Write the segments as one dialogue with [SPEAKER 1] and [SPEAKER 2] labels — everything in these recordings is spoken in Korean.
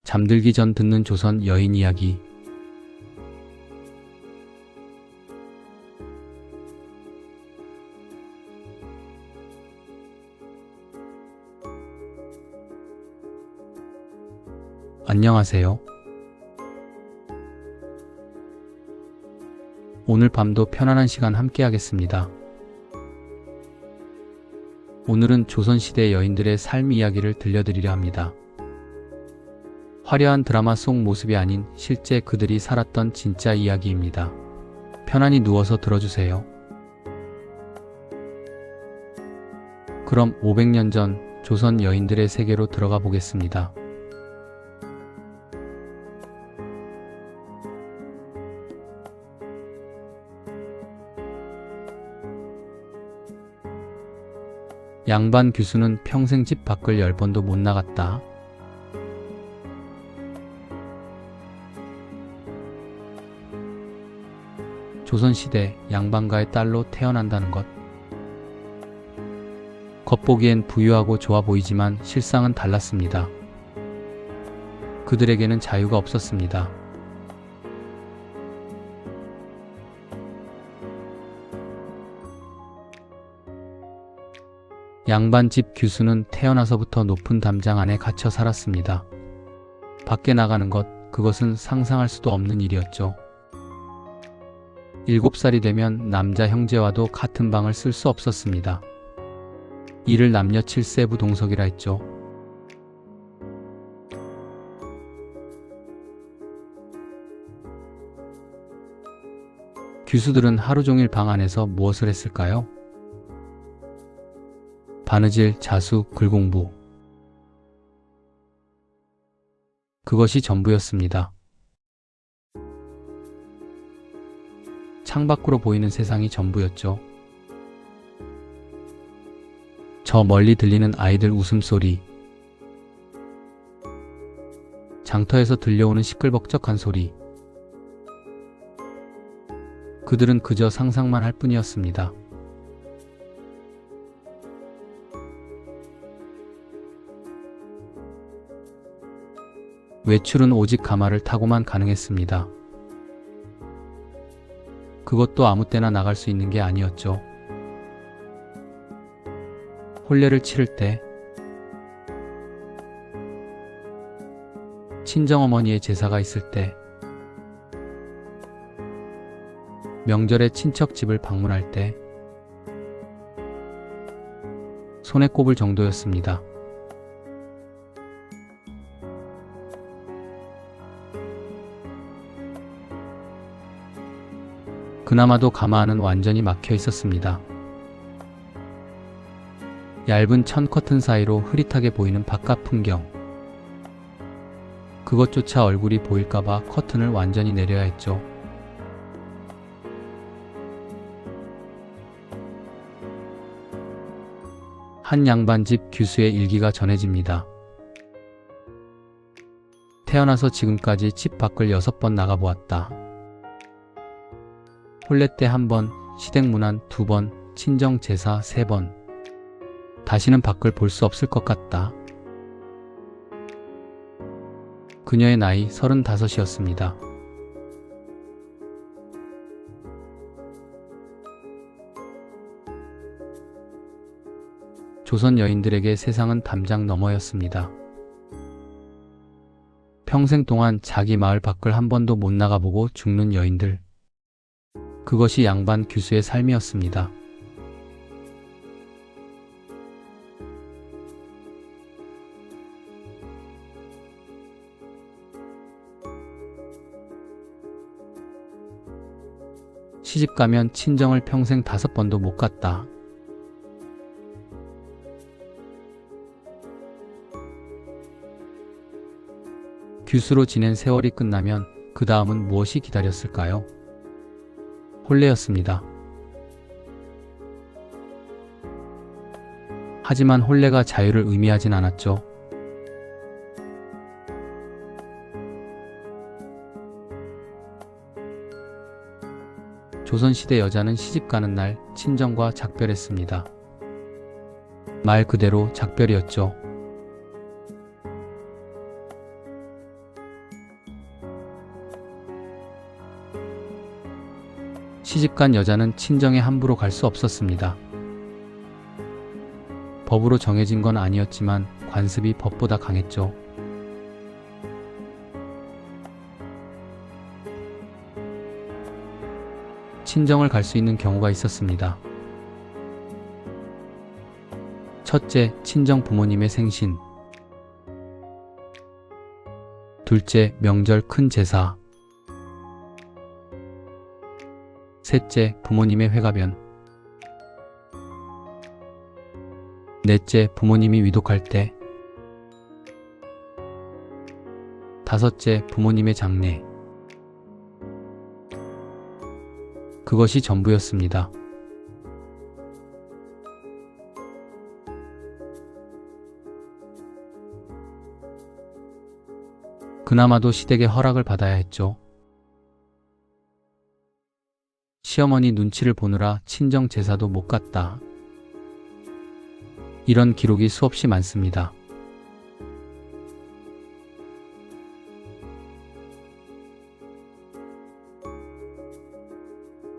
[SPEAKER 1] 잠들기 전 듣는 조선 여인 이야기. 안녕하세요. 오늘 밤도 편안한 시간 함께 하겠습니다. 오늘은 조선시대 여인들의 삶 이야기를 들려드리려 합니다. 화려한 드라마 속 모습이 아닌 실제 그들이 살았던 진짜 이야기입니다. 편안히 누워서 들어주세요. 그럼 500년 전 조선 여인들의 세계로 들어가 보겠습니다. 양반 규수는 평생 집 밖을 10번도 못 나갔다. 조선시대 양반가의 딸로 태어난다는 것. 겉보기엔 부유하고 좋아 보이지만 실상은 달랐습니다. 그들에게는 자유가 없었습니다. 양반집 규수는 태어나서부터 높은 담장 안에 갇혀 살았습니다. 밖에 나가는 것, 그것은 상상할 수도 없는 일이었죠. 7살이 되면 남자 형제와도 같은 방을 쓸 수 없었습니다. 이를 남녀 7세부 동석이라 했죠. 규수들은 하루 종일 방 안에서 무엇을 했을까요? 바느질, 자수, 글공부. 그것이 전부였습니다. 창밖으로 보이는 세상이 전부였죠. 저 멀리 들리는 아이들 웃음소리, 장터에서 들려오는 시끌벅적한 소리. 그들은 그저 상상만 할 뿐이었습니다. 외출은 오직 가마를 타고만 가능했습니다. 그것도 아무 때나 나갈 수 있는 게 아니었죠. 혼례를 치를 때, 친정어머니의 제사가 있을 때, 명절에 친척 집을 방문할 때, 손에 꼽을 정도였습니다. 그나마도 가마안은 완전히 막혀 있었습니다. 얇은 천 커튼 사이로 흐릿하게 보이는 바깥 풍경. 그것조차 얼굴이 보일까봐 커튼을 완전히 내려야 했죠. 한 양반집 규수의 일기가 전해집니다. 태어나서 지금까지 집 밖을 6번 나가보았다. 혼례 때 1번, 시댁문안 2번, 친정 제사 3번. 다시는 밖을 볼 수 없을 것 같다. 그녀의 나이 35이었습니다. 조선 여인들에게 세상은 담장 너머였습니다. 평생 동안 자기 마을 밖을 1번도 못 나가보고 죽는 여인들. 그것이 양반 규수의 삶이었습니다. 시집가면 친정을 평생 5번도 못 갔다. 규수로 지낸 세월이 끝나면 그 다음은 무엇이 기다렸을까요? 혼례였습니다. 하지만 혼례가 자유를 의미하진 않았죠. 조선시대 여자는 시집가는 날 친정과 작별했습니다. 말 그대로 작별이었죠. 시집간 여자는 친정에 함부로 갈 수 없었습니다. 법으로 정해진 건 아니었지만 관습이 법보다 강했죠. 친정을 갈 수 있는 경우가 있었습니다. 첫째, 친정 부모님의 생신. 둘째, 명절 큰 제사. 셋째, 부모님의 회가변. 넷째, 부모님이 위독할 때. 다섯째, 부모님의 장례. 그것이 전부였습니다. 그나마도 시댁의 허락을 받아야 했죠. 시어머니 눈치를 보느라 친정 제사도 못 갔다. 이런 기록이 수없이 많습니다.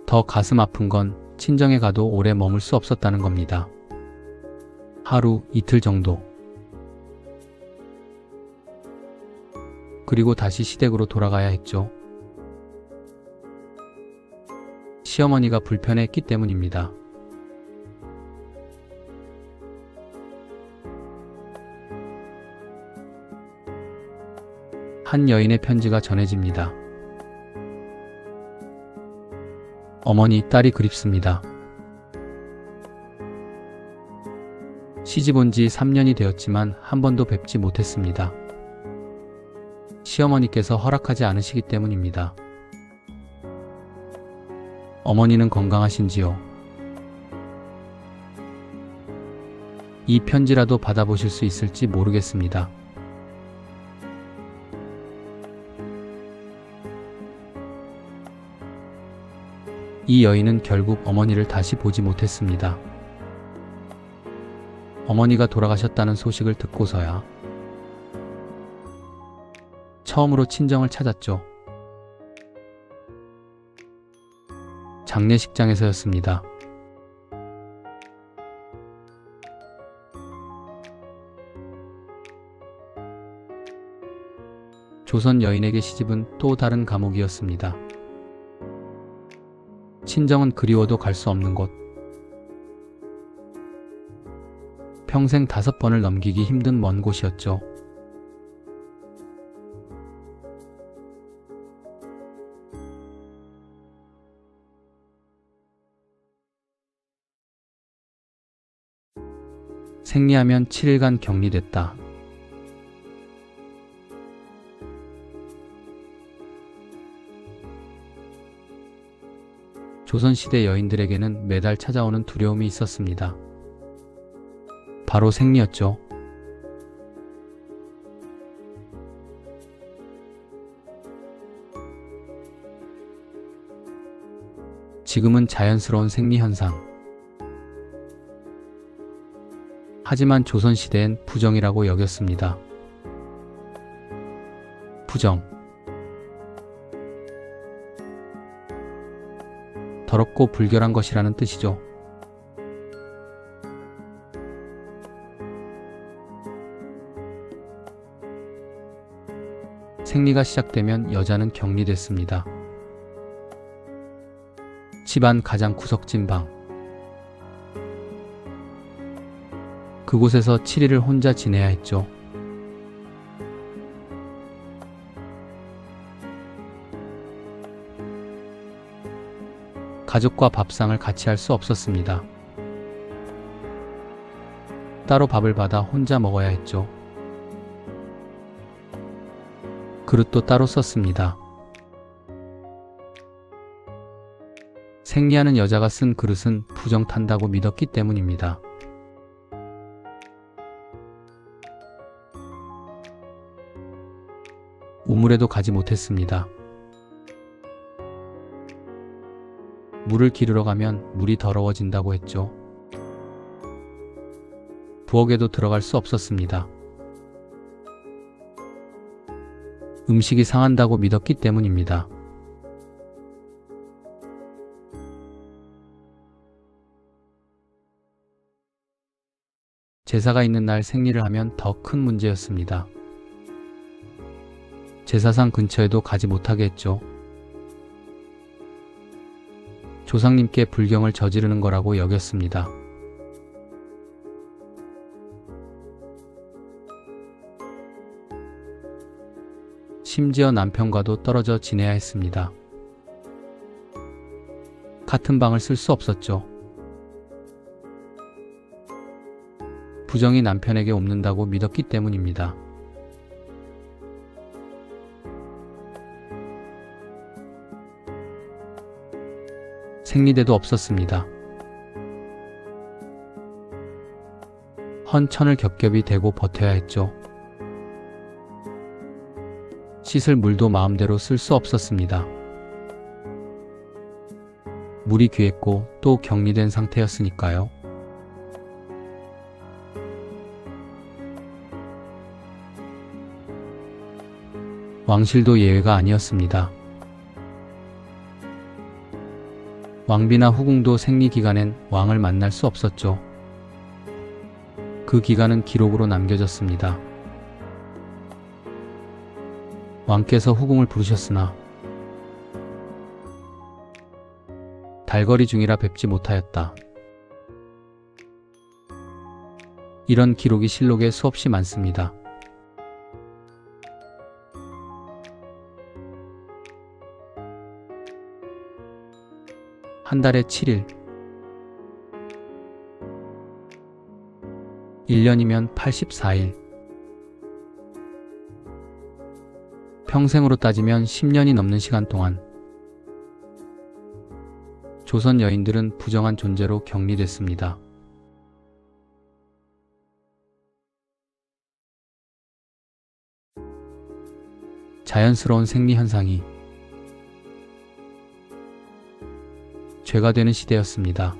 [SPEAKER 1] 더 가슴 아픈 건 친정에 가도 오래 머물 수 없었다는 겁니다. 하루, 이틀 정도. 그리고 다시 시댁으로 돌아가야 했죠. 시어머니가 불편했기 때문입니다. 한 여인의 편지가 전해집니다. 어머니, 딸이 그립습니다. 시집 온 지 3년이 되었지만 한 번도 뵙지 못했습니다. 시어머니께서 허락하지 않으시기 때문입니다. 어머니는 건강하신지요? 이 편지라도 받아보실 수 있을지 모르겠습니다. 이 여인은 결국 어머니를 다시 보지 못했습니다. 어머니가 돌아가셨다는 소식을 듣고서야 처음으로 친정을 찾았죠. 장례식장에서였습니다. 조선 여인에게 시집은 또 다른 감옥이었습니다. 친정은 그리워도 갈 수 없는 곳. 평생 5번을 넘기기 힘든 먼 곳이었죠. 생리하면 7일간 격리됐다. 조선시대 여인들에게는 매달 찾아오는 두려움이 있었습니다. 바로 생리였죠. 지금은 자연스러운 생리 현상. 하지만 조선시대엔 부정이라고 여겼습니다. 부정. 더럽고 불결한 것이라는 뜻이죠. 생리가 시작되면 여자는 격리됐습니다. 집안 가장 구석진 방. 그곳에서 7일을 혼자 지내야 했죠. 가족과 밥상을 같이 할 수 없었습니다. 따로 밥을 받아 혼자 먹어야 했죠. 그릇도 따로 썼습니다. 생리하는 여자가 쓴 그릇은 부정탄다고 믿었기 때문입니다. 우물에도 가지 못했습니다. 물을 기르러 가면 물이 더러워진다고 했죠. 부엌에도 들어갈 수 없었습니다. 음식이 상한다고 믿었기 때문입니다. 제사가 있는 날 생리를 하면 더 큰 문제였습니다. 제사상 근처에도 가지 못하게 했죠. 조상님께 불경을 저지르는 거라고 여겼습니다. 심지어 남편과도 떨어져 지내야 했습니다. 같은 방을 쓸 수 없었죠. 부정이 남편에게 옮는다고 믿었기 때문입니다. 생리대도 없었습니다. 헌천을 겹겹이 대고 버텨야 했죠. 씻을 물도 마음대로 쓸 수 없었습니다. 물이 귀했고 또 격리된 상태였으니까요. 왕실도 예외가 아니었습니다. 왕비나 후궁도 생리 기간엔 왕을 만날 수 없었죠. 그 기간은 기록으로 남겨졌습니다. 왕께서 후궁을 부르셨으나 달거리 중이라 뵙지 못하였다. 이런 기록이 실록에 수없이 많습니다. 한 달에 7일, 1년이면 84일, 평생으로 따지면 10년이 넘는 시간 동안 조선 여인들은 부정한 존재로 격리됐습니다. 자연스러운 생리 현상이 죄가 되는 시대였습니다.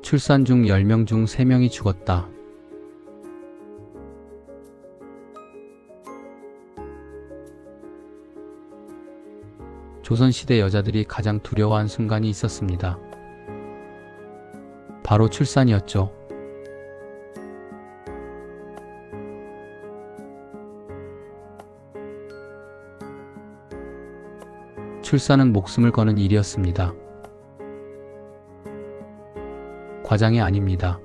[SPEAKER 1] 출산 중 10명 중 3명이 죽었다. 조선시대 여자들이 가장 두려워한 순간이 있었습니다. 바로 출산이었죠. 출산은 목숨을 거는 일이었습니다. 과장이 아닙니다.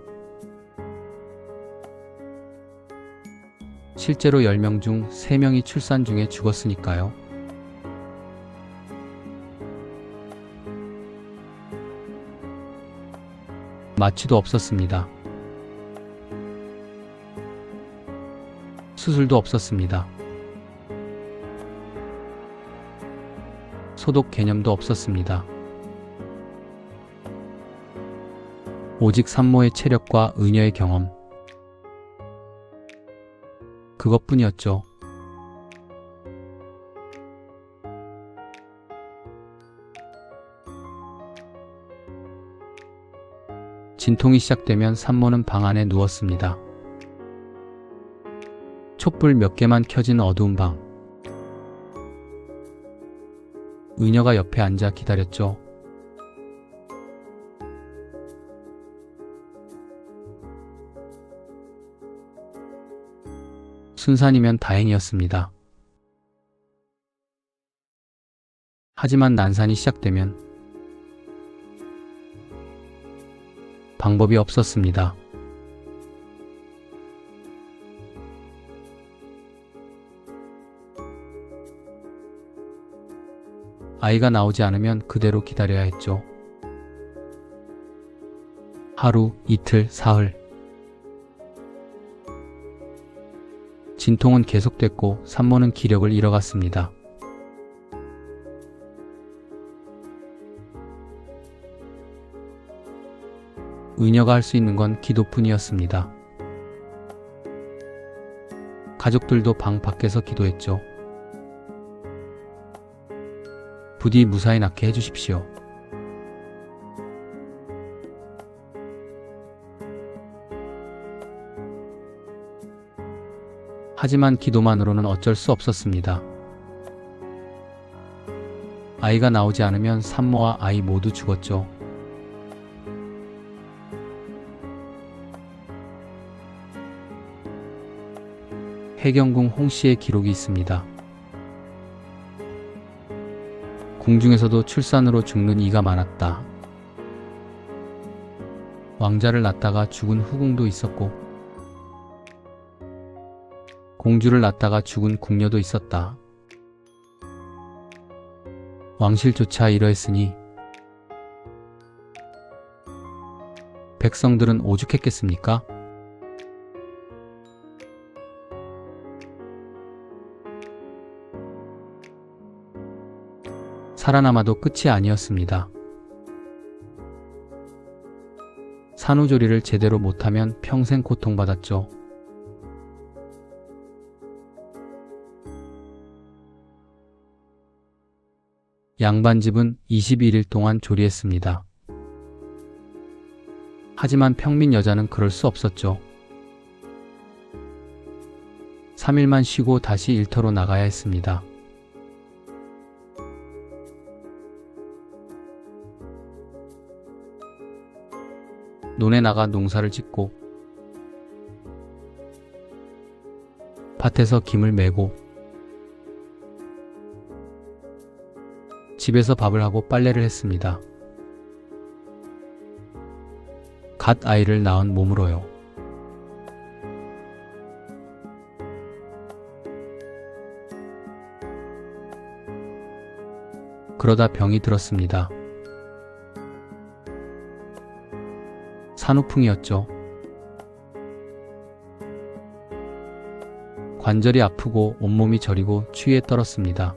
[SPEAKER 1] 실제로 10명 중 3명이 출산 중에 죽었으니까요. 마취도 없었습니다. 수술도 없었습니다. 소독 개념도 없었습니다. 오직 산모의 체력과 의녀의 경험, 그것뿐이었죠. 진통이 시작되면 산모는 방 안에 누웠습니다. 촛불 몇 개만 켜진 어두운 방. 의녀가 옆에 앉아 기다렸죠. 순산이면 다행이었습니다. 하지만 난산이 시작되면 방법이 없었습니다. 아이가 나오지 않으면 그대로 기다려야 했죠. 하루, 이틀, 사흘. 진통은 계속됐고 산모는 기력을 잃어갔습니다. 의녀가 할 수 있는 건 기도뿐이었습니다. 가족들도 방 밖에서 기도했죠. 부디 무사히 낳게 해주십시오. 하지만 기도만으로는 어쩔 수 없었습니다. 아이가 나오지 않으면 산모와 아이 모두 죽었죠. 해경궁 홍씨의 기록이 있습니다. 궁중에서도 출산으로 죽는 이가 많았다. 왕자를 낳다가 죽은 후궁도 있었고 공주를 낳다가 죽은 궁녀도 있었다. 왕실조차 이러했으니 백성들은 오죽했겠습니까? 살아남아도 끝이 아니었습니다. 산후조리를 제대로 못하면 평생 고통받았죠. 양반집은 21일 동안 조리했습니다. 하지만 평민 여자는 그럴 수 없었죠. 3일만 쉬고 다시 일터로 나가야 했습니다. 논에 나가 농사를 짓고 밭에서 김을 메고 집에서 밥을 하고 빨래를 했습니다. 갓 아이를 낳은 몸으로요. 그러다 병이 들었습니다. 산후풍이었죠. 관절이 아프고 온몸이 저리고 추위에 떨었습니다.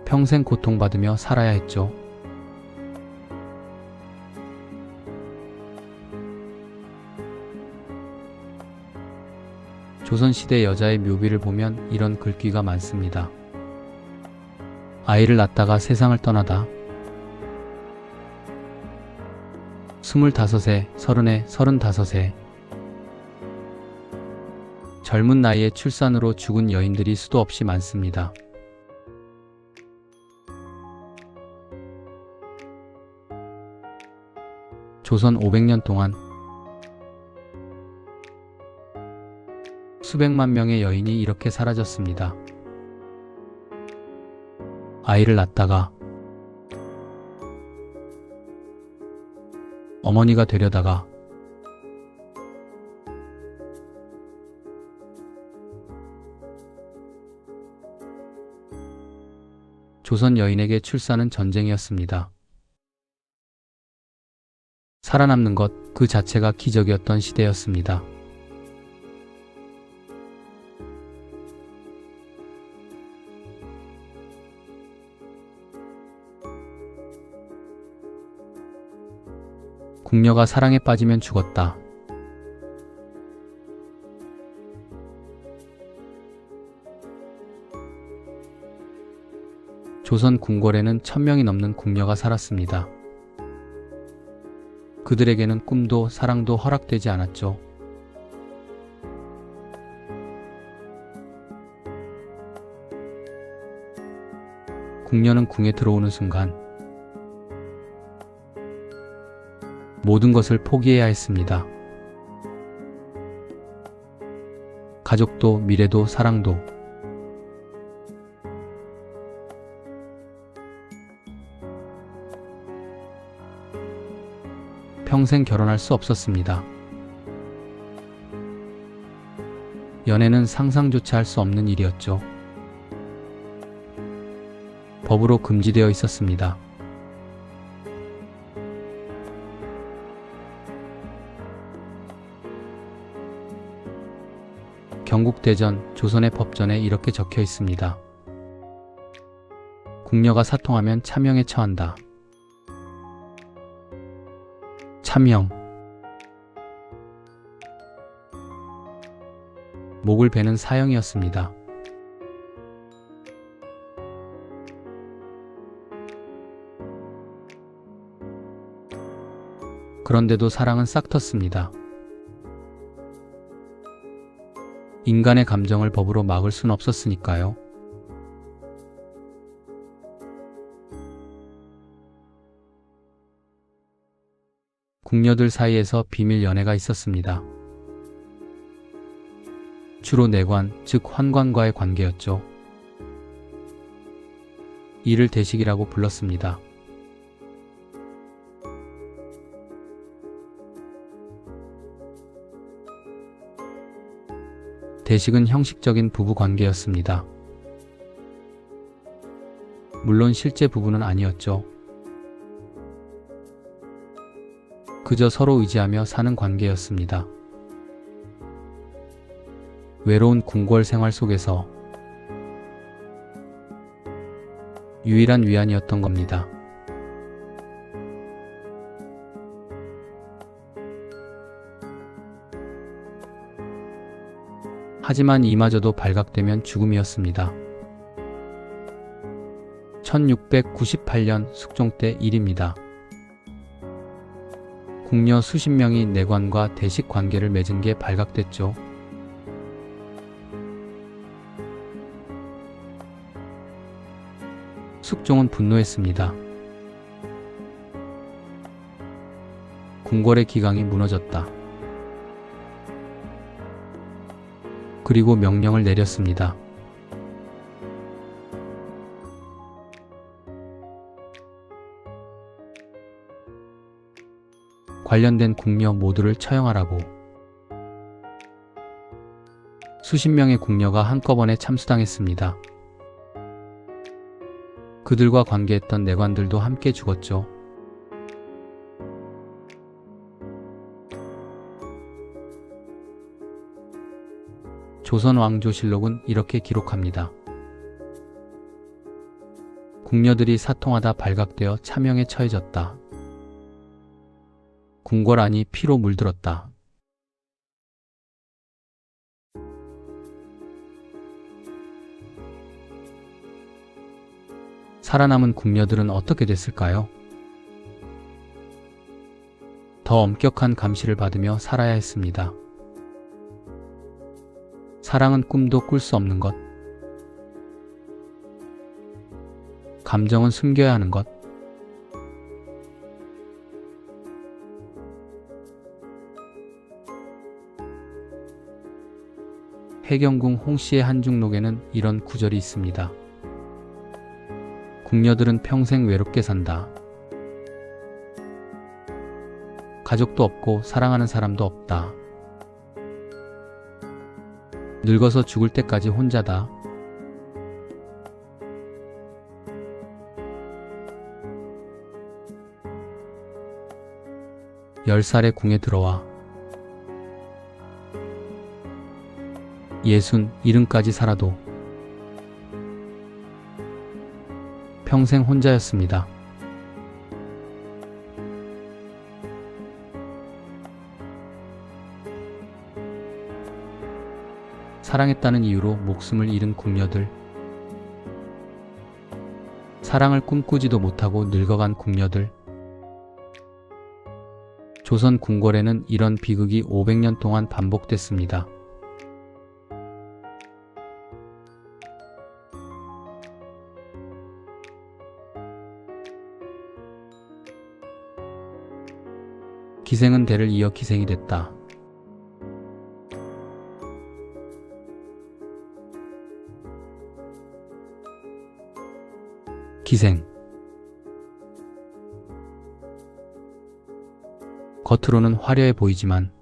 [SPEAKER 1] 평생 고통받으며 살아야 했죠. 조선시대 여자의 묘비를 보면 이런 글귀가 많습니다. 아이를 낳다가 세상을 떠나다 25세, 30에, 35세 젊은 나이에 출산으로 죽은 여인들이 수도 없이 많습니다. 조선 500년 동안 수백만 명의 여인이 이렇게 사라졌습니다. 아이를 낳다가 어머니가 되려다가 조선 여인에게 출산은 전쟁이었습니다. 살아남는 것 그 자체가 기적이었던 시대였습니다. 궁녀가 사랑에 빠지면 죽었다. 조선 궁궐에는 1000명이 넘는 궁녀가 살았습니다. 그들에게는 꿈도 사랑도 허락되지 않았죠. 궁녀는 궁에 들어오는 순간 모든 것을 포기해야 했습니다. 가족도 미래도 사랑도. 평생 결혼할 수 없었습니다. 연애는 상상조차 할 수 없는 일이었죠. 법으로 금지되어 있었습니다. 경국대전, 조선의 법전에 이렇게 적혀 있습니다. 궁녀가 사통하면 차명에 처한다. 차명. 목을 베는 사형이었습니다. 그런데도 사랑은 싹 텄습니다. 인간의 감정을 법으로 막을 순 없었으니까요. 궁녀들 사이에서 비밀 연애가 있었습니다. 주로 내관, 즉 환관과의 관계였죠. 이를 대식이라고 불렀습니다. 대식은 형식적인 부부 관계였습니다. 물론 실제 부부는 아니었죠. 그저 서로 의지하며 사는 관계였습니다. 외로운 궁궐 생활 속에서 유일한 위안이었던 겁니다. 하지만 이마저도 발각되면 죽음이었습니다. 1698년 숙종 때 일입니다. 궁녀 수십 명이 내관과 대식 관계를 맺은 게 발각됐죠. 숙종은 분노했습니다. 궁궐의 기강이 무너졌다. 그리고 명령을 내렸습니다. 관련된 궁녀 모두를 처형하라고. 수십 명의 궁녀가 한꺼번에 참수당했습니다. 그들과 관계했던 내관들도 함께 죽었죠. 조선 왕조실록은 이렇게 기록합니다. 궁녀들이 사통하다 발각되어 차명에 처해졌다. 궁궐 안이 피로 물들었다. 살아남은 궁녀들은 어떻게 됐을까요? 더 엄격한 감시를 받으며 살아야 했습니다. 사랑은 꿈도 꿀 수 없는 것. 감정은 숨겨야 하는 것. 해경궁 홍씨의 한중록에는 이런 구절이 있습니다. 궁녀들은 평생 외롭게 산다. 가족도 없고 사랑하는 사람도 없다. 늙어서 죽을 때까지 혼자다. (10살에) 궁에 들어와 60, 70까지 살아도 평생 혼자였습니다. 사랑했다는 이유로 목숨을 잃은 궁녀들, 사랑을 꿈꾸지도 못하고 늙어간 궁녀들. 조선 궁궐에는 이런 비극이 500년 동안 반복됐습니다. 기생은 대를 이어 기생이 됐다. 기생. 겉으로는 화려해 보이지만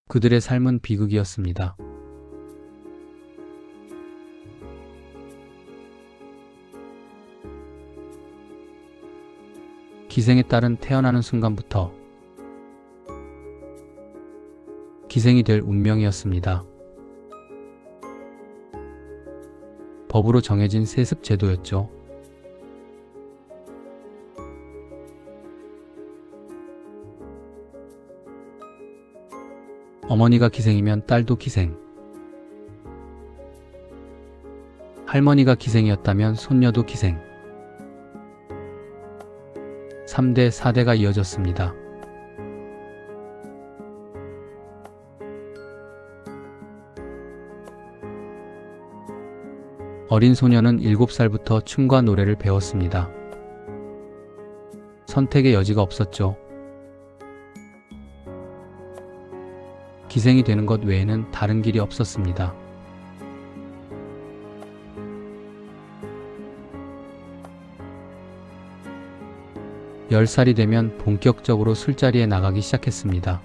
[SPEAKER 1] 그들의 삶은 비극이었습니다. 기생의 딸은 태어나는 순간부터 기생이 될 운명이었습니다. 법으로 정해진 세습 제도였죠. 어머니가 기생이면 딸도 기생. 할머니가 기생이었다면 손녀도 기생. 3대, 4대가 이어졌습니다. 어린 소녀는 7살부터 춤과 노래를 배웠습니다. 선택의 여지가 없었죠. 기생이 되는 것 외에는 다른 길이 없었습니다. 열 살이 되면 본격적으로 술자리에 나가기 시작했습니다.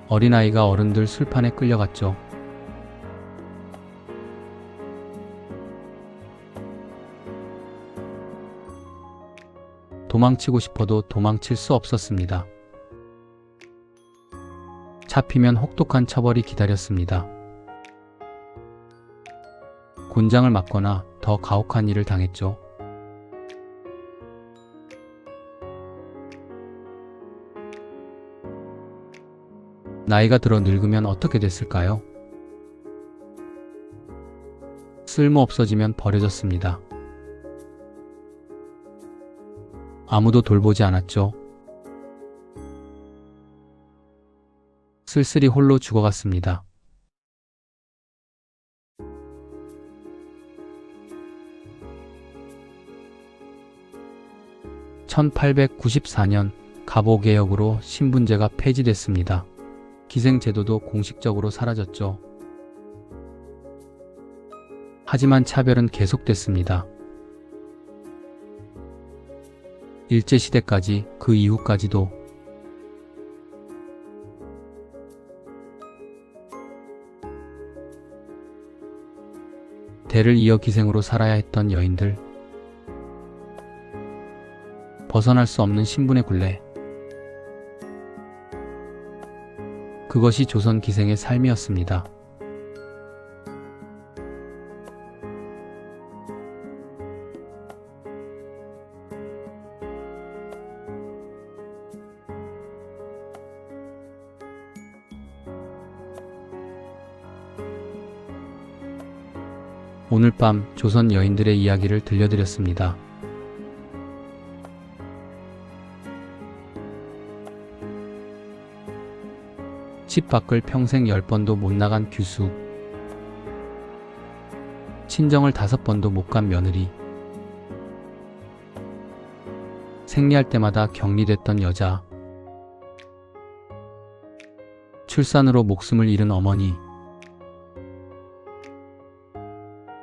[SPEAKER 1] 어린아이가 어른들 술판에 끌려갔죠. 도망치고 싶어도 도망칠 수 없었습니다. 잡히면 혹독한 처벌이 기다렸습니다. 곤장을 맞거나 더 가혹한 일을 당했죠. 나이가 들어 늙으면 어떻게 됐을까요? 쓸모 없어지면 버려졌습니다. 아무도 돌보지 않았죠. 쓸쓸히 홀로 죽어갔습니다. (1894년) 갑오개혁으로 신분제가 폐지됐습니다. 기생제도도 공식적으로 사라졌죠. 하지만 차별은 계속됐습니다. 일제시대까지, 그 이후까지도. 대를 이어 기생으로 살아야 했던 여인들. 벗어날 수 없는 신분의 굴레. 그것이 조선 기생의 삶이었습니다. 오늘 밤 조선 여인들의 이야기를 들려드렸습니다. 집 밖을 평생 10번도 못 나간 규수, 친정을 5번도 못 간 며느리, 생리할 때마다 격리됐던 여자, 출산으로 목숨을 잃은 어머니,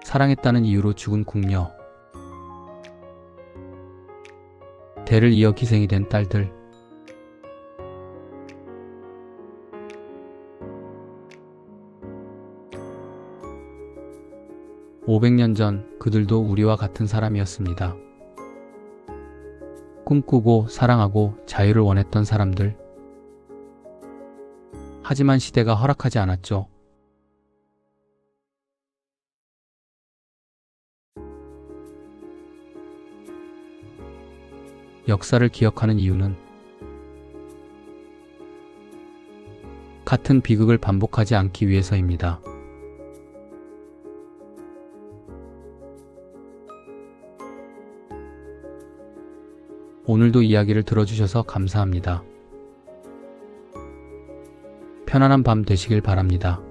[SPEAKER 1] 사랑했다는 이유로 죽은 궁녀, 대를 이어 기생이 된 딸들. 500년 전 그들도 우리와 같은 사람이었습니다. 꿈꾸고 사랑하고 자유를 원했던 사람들. 하지만 시대가 허락하지 않았죠. 역사를 기억하는 이유는 같은 비극을 반복하지 않기 위해서입니다. 오늘도 이야기를 들어주셔서 감사합니다. 편안한 밤 되시길 바랍니다.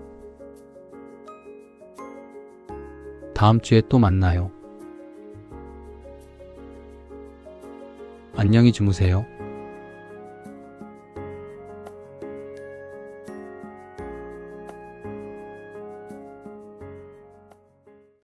[SPEAKER 1] 다음 주에 또 만나요. 안녕히 주무세요.